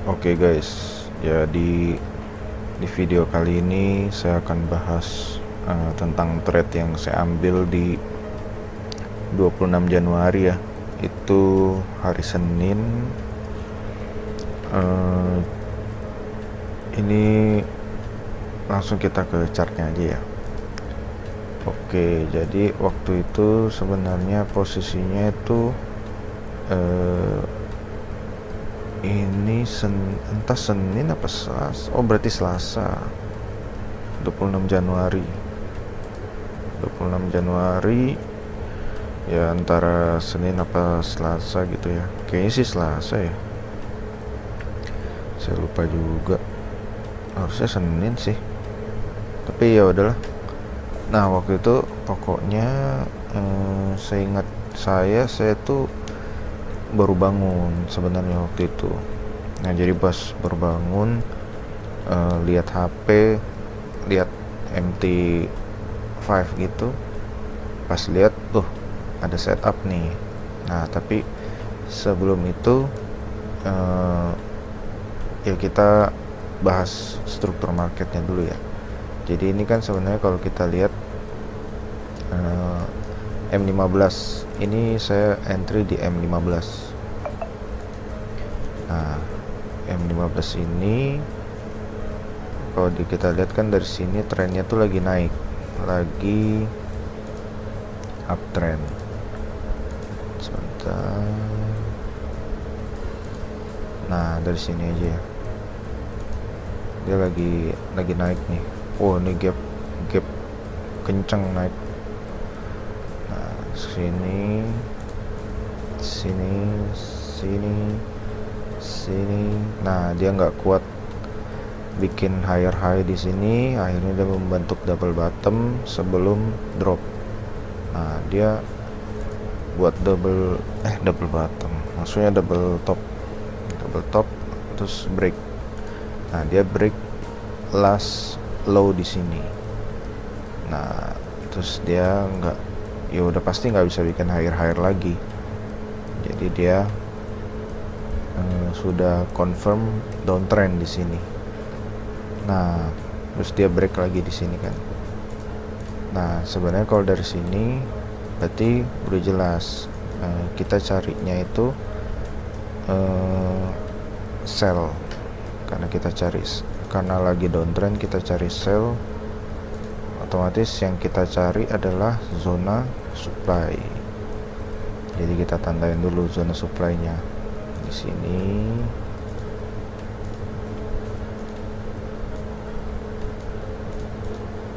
Oke guys, ya di video kali ini saya akan bahas tentang trade yang saya ambil di 26 Januari ya. Itu hari Senin. Eh, ini langsung kita ke chartnya aja ya. Oke, jadi waktu itu sebenarnya posisinya itu ini entah Senin apa Selasa. Oh, berarti Selasa. 26 Januari. 26 Januari ya, antara Senin apa Selasa gitu ya. Kayaknya sih Selasa ya. Saya lupa juga. Harusnya Senin sih. Tapi ya udahlah. Nah, waktu itu pokoknya saya ingat saya tuh baru bangun sebenarnya waktu itu. Nah, jadi pas baru bangun, lihat HP, lihat MT5 gitu. Pas lihat tuh ada setup nih. Nah, tapi sebelum itu ya kita bahas struktur marketnya dulu ya. Jadi ini kan sebenarnya kalau kita lihat M15 ini saya entry di M15. Nah, M15 ini kalau kita lihat kan dari sini trennya tuh lagi naik, lagi uptrend. Sebentar. Nah, dari sini aja ya. Dia lagi naik nih. Oh, ini gap kenceng naik. Nah, sini. Nah, dia nggak kuat bikin higher high di sini, akhirnya dia membentuk double bottom sebelum drop. Nah, dia buat double bottom, maksudnya double top terus break. Nah, dia break last low di sini. Nah, terus dia udah pasti nggak bisa bikin higher lagi. Jadi dia sudah confirm downtrend di sini. Nah, terus dia break lagi di sini kan. Nah, sebenarnya kalau dari sini berarti udah jelas kita carinya itu sell, karena lagi downtrend kita cari sell, otomatis yang kita cari adalah zona supply. Jadi kita tandain dulu zona supply-nya di sini.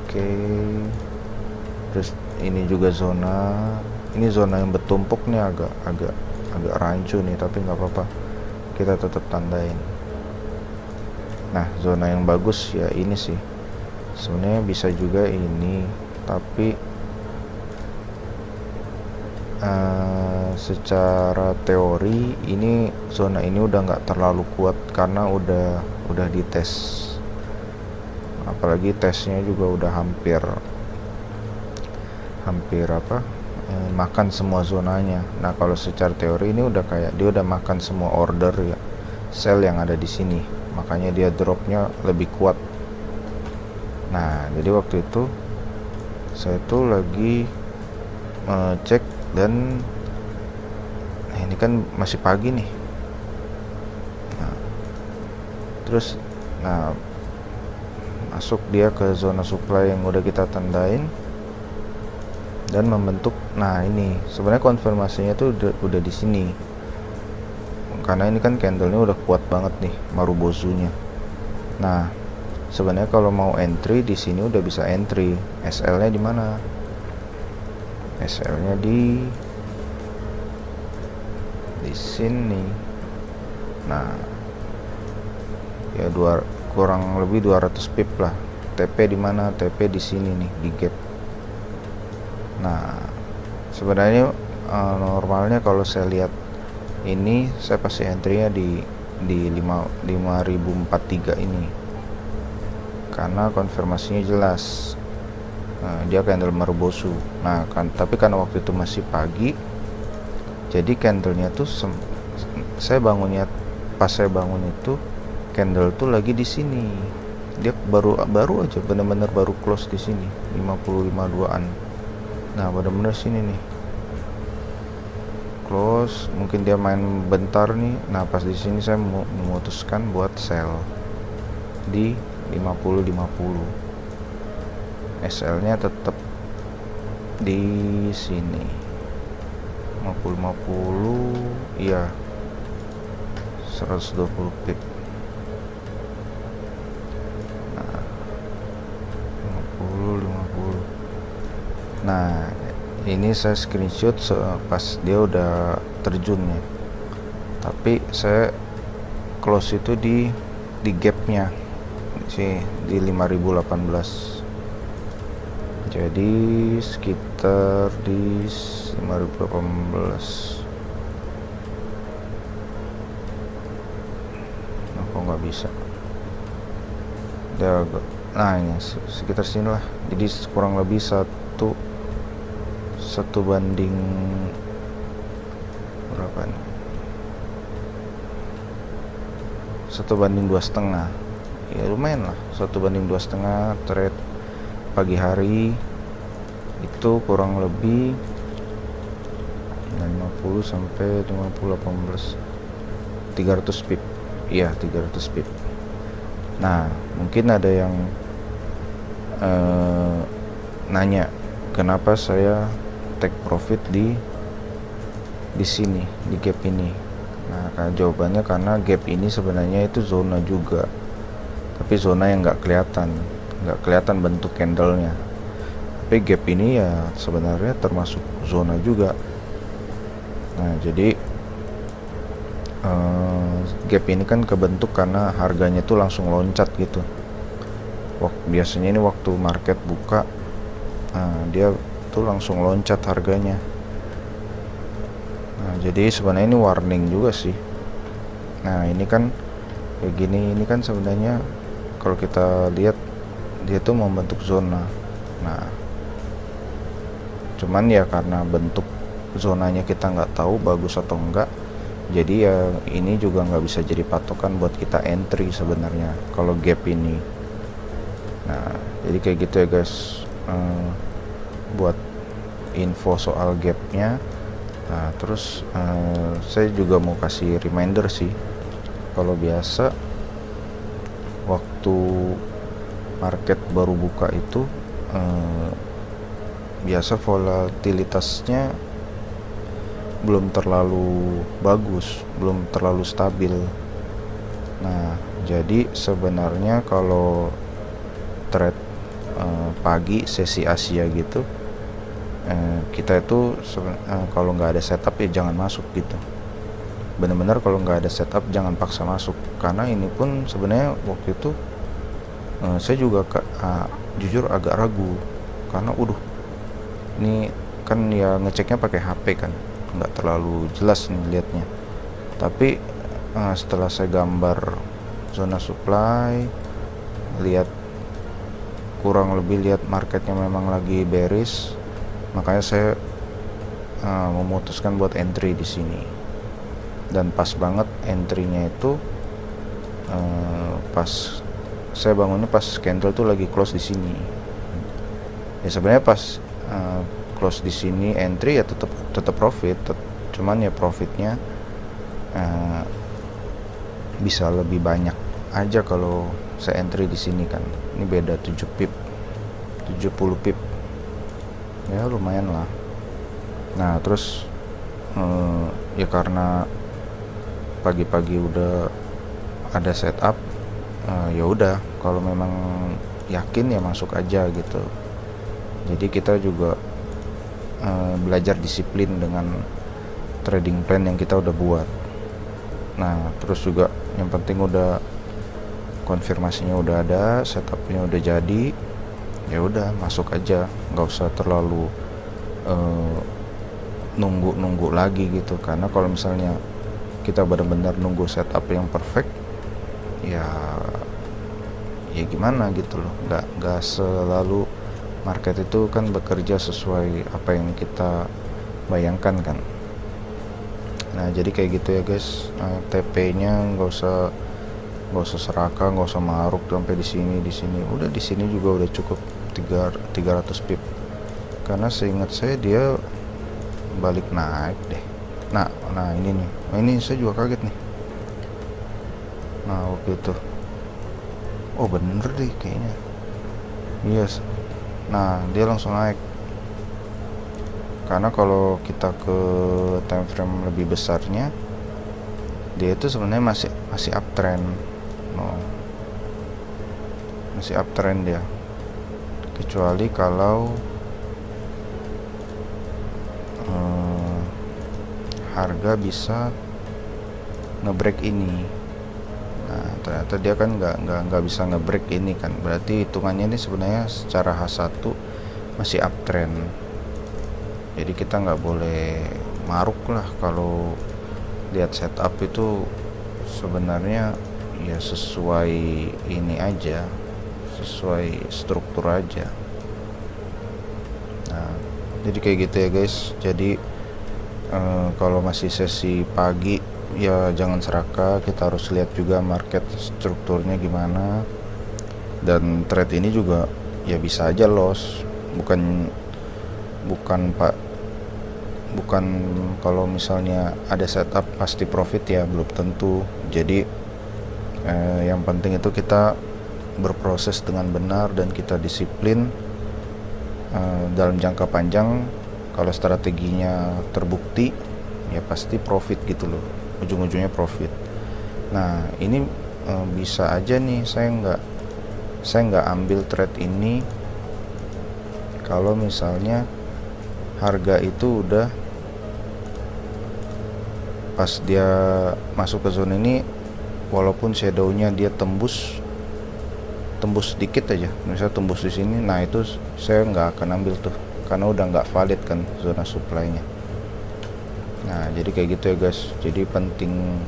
Oke. Terus ini juga ini zona yang bertumpuk nih, agak rancu nih, tapi nggak apa-apa, kita tetap tandain. Nah, zona yang bagus ya ini sih. Sebenarnya bisa juga ini, tapi secara teori ini zona ini udah nggak terlalu kuat karena udah dites, apalagi tesnya juga udah hampir makan semua zonanya. Nah, kalau secara teori ini udah kayak dia udah makan semua order ya, sell yang ada di sini, makanya dia dropnya lebih kuat. Nah, jadi waktu itu saya tuh lagi cek, dan ini kan masih pagi nih. Nah, terus masuk dia ke zona supply yang udah kita tandain dan membentuk. Nah, ini sebenarnya konfirmasinya tuh udah di sini, karena ini kan candlenya udah kuat banget nih, Marubozunya. Nah, sebenarnya kalau mau entry di sini udah bisa entry. SL-nya di mana? SL-nya di sini. Nah, ya kurang lebih 200 pip lah. TP di mana? TP di sini nih, di gap. Nah, sebenarnya normalnya kalau saya lihat ini, saya pasti entry-nya di 5043 ini, karena konfirmasinya jelas. Dia candle Marubozu. Nah, tapi karena waktu itu masih pagi, jadi candlenya tuh pas saya bangun itu candle tuh lagi di sini. Dia baru aja bener-bener baru close di sini 55.2an. Nah bener-bener sini nih close, mungkin dia main bentar nih. Nah pas di sini saya memutuskan buat sell di 50-50. SL nya tetap di sini 50-50, iya 120 pip. Nah 50-50. Nah ini saya screenshot pas dia udah terjun ya, tapi saya close itu di gapnya sih di 5018, jadi sekitar di 5018. Nah, kok nggak bisa dia nah ini sekitar sini lah, jadi kurang lebih satu banding berapa nih, 1/2,5 ya lumayan lah, 1/2,5 trade pagi hari itu kurang lebih 50 sampai 50 18 300 pip, iya 300 pip. Nah mungkin ada yang nanya kenapa saya take profit di sini, di gap ini. Nah jawabannya karena gap ini sebenarnya itu zona juga, tapi zona yang nggak kelihatan bentuk candlenya. Tapi gap ini ya sebenarnya termasuk zona juga. Nah jadi gap ini kan kebentuk karena harganya tuh langsung loncat gitu. Biasanya ini waktu market buka, dia tuh langsung loncat harganya. Nah jadi sebenarnya ini warning juga sih. Nah ini kan kayak gini, ini kan sebenarnya kalau kita lihat dia tuh membentuk zona. Nah cuman ya karena bentuk zonanya kita nggak tahu bagus atau enggak, jadi ya ini juga nggak bisa jadi patokan buat kita entry sebenarnya kalau gap ini. Nah jadi kayak gitu ya guys, buat info soal gapnya. Nah terus saya juga mau kasih reminder sih, kalau biasa waktu market baru buka itu biasa volatilitasnya belum terlalu bagus, belum terlalu stabil. Nah jadi sebenarnya kalau trade pagi sesi Asia gitu, kita itu kalau nggak ada setup ya jangan masuk gitu. Bener-bener kalau nggak ada setup jangan paksa masuk, karena ini pun sebenarnya waktu itu saya juga jujur agak ragu, karena ini kan ya ngeceknya pakai HP kan, nggak terlalu jelas nih liatnya. Tapi setelah saya gambar zona supply, kurang lebih lihat marketnya memang lagi bearish, makanya saya memutuskan buat entry di sini. Dan pas banget entry-nya itu pas saya bangunnya pas candle tuh lagi close di sini. Ya sebenarnya pas close di sini entry ya tetap profit, cuman ya profitnya bisa lebih banyak aja kalau saya entry di sini kan. Ini beda 70 pip, ya lumayan lah. Nah terus ya karena pagi-pagi udah ada setup, ya udah kalau memang yakin ya masuk aja gitu. Jadi kita juga belajar disiplin dengan trading plan yang kita udah buat. Nah terus juga yang penting udah konfirmasinya udah ada, setupnya udah jadi, ya udah masuk aja, nggak usah terlalu nunggu lagi gitu. Karena kalau misalnya kita benar-benar nunggu setup yang perfect, ya gimana gitu loh, nggak selalu market itu kan bekerja sesuai apa yang kita bayangkan kan. Nah jadi kayak gitu ya guys, TP nya nggak usah nggak usah serakah, nggak usah maruk sampai di sini. Udah di sini juga udah cukup 300 pip, karena seingat saya dia balik naik deh. Nah ini nih, ini saya juga kaget nih. Nah waktu itu, oh bener deh kayaknya, yes. Nah dia langsung naik, karena kalau kita ke time frame lebih besarnya, dia itu sebenarnya masih uptrend. Masih uptrend dia, kecuali kalau harga bisa ngebreak ini. Nah ternyata dia kan nggak bisa ngebreak ini kan, berarti hitungannya ini sebenarnya secara H1 masih uptrend. Jadi kita nggak boleh maruk lah kalau lihat setup itu. Sebenarnya ya sesuai ini aja, sesuai struktur aja. Nah jadi kayak gitu ya guys. Jadi kalau masih sesi pagi ya jangan serakah, kita harus lihat juga market strukturnya gimana. Dan trade ini juga ya bisa aja loss, bukan kalau misalnya ada setup pasti profit ya, belum tentu. Jadi yang penting itu kita berproses dengan benar dan kita disiplin dalam jangka panjang. Kalau strateginya terbukti ya pasti profit gitu loh, ujung-ujungnya profit. Nah ini bisa aja nih saya nggak ambil trade ini kalau misalnya harga itu udah pas dia masuk ke zona ini, walaupun shadownya dia tembus dikit aja, misalnya tembus di sini, nah itu saya nggak akan ambil tuh, karena udah nggak valid kan zona supply-nya. Nah jadi kayak gitu ya guys. Jadi penting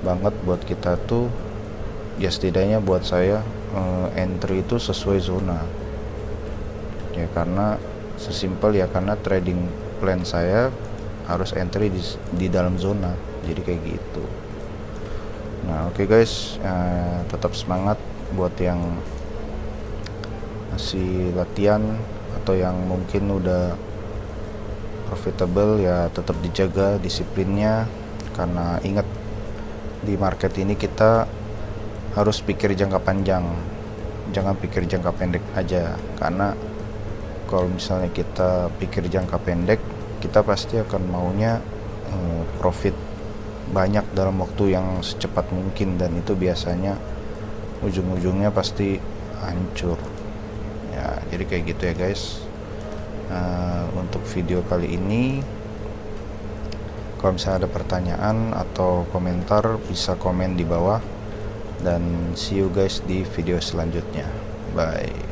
banget buat kita tuh ya, setidaknya buat saya entry itu sesuai zona ya, karena sesimpel ya, karena trading plan saya harus entry di dalam zona, jadi kayak gitu. Nah oke guys, tetap semangat buat yang masih latihan atau yang mungkin udah profitable ya, tetap dijaga disiplinnya. Karena ingat, di market ini kita harus pikir jangka panjang, jangan pikir jangka pendek aja. Karena kalau misalnya kita pikir jangka pendek, kita pasti akan maunya profit banyak dalam waktu yang secepat mungkin, dan itu biasanya ujung-ujungnya pasti hancur ya. Jadi kayak gitu ya guys. Untuk video kali ini, kalau misalnya ada pertanyaan atau komentar bisa komen di bawah, dan see you guys di video selanjutnya. Bye.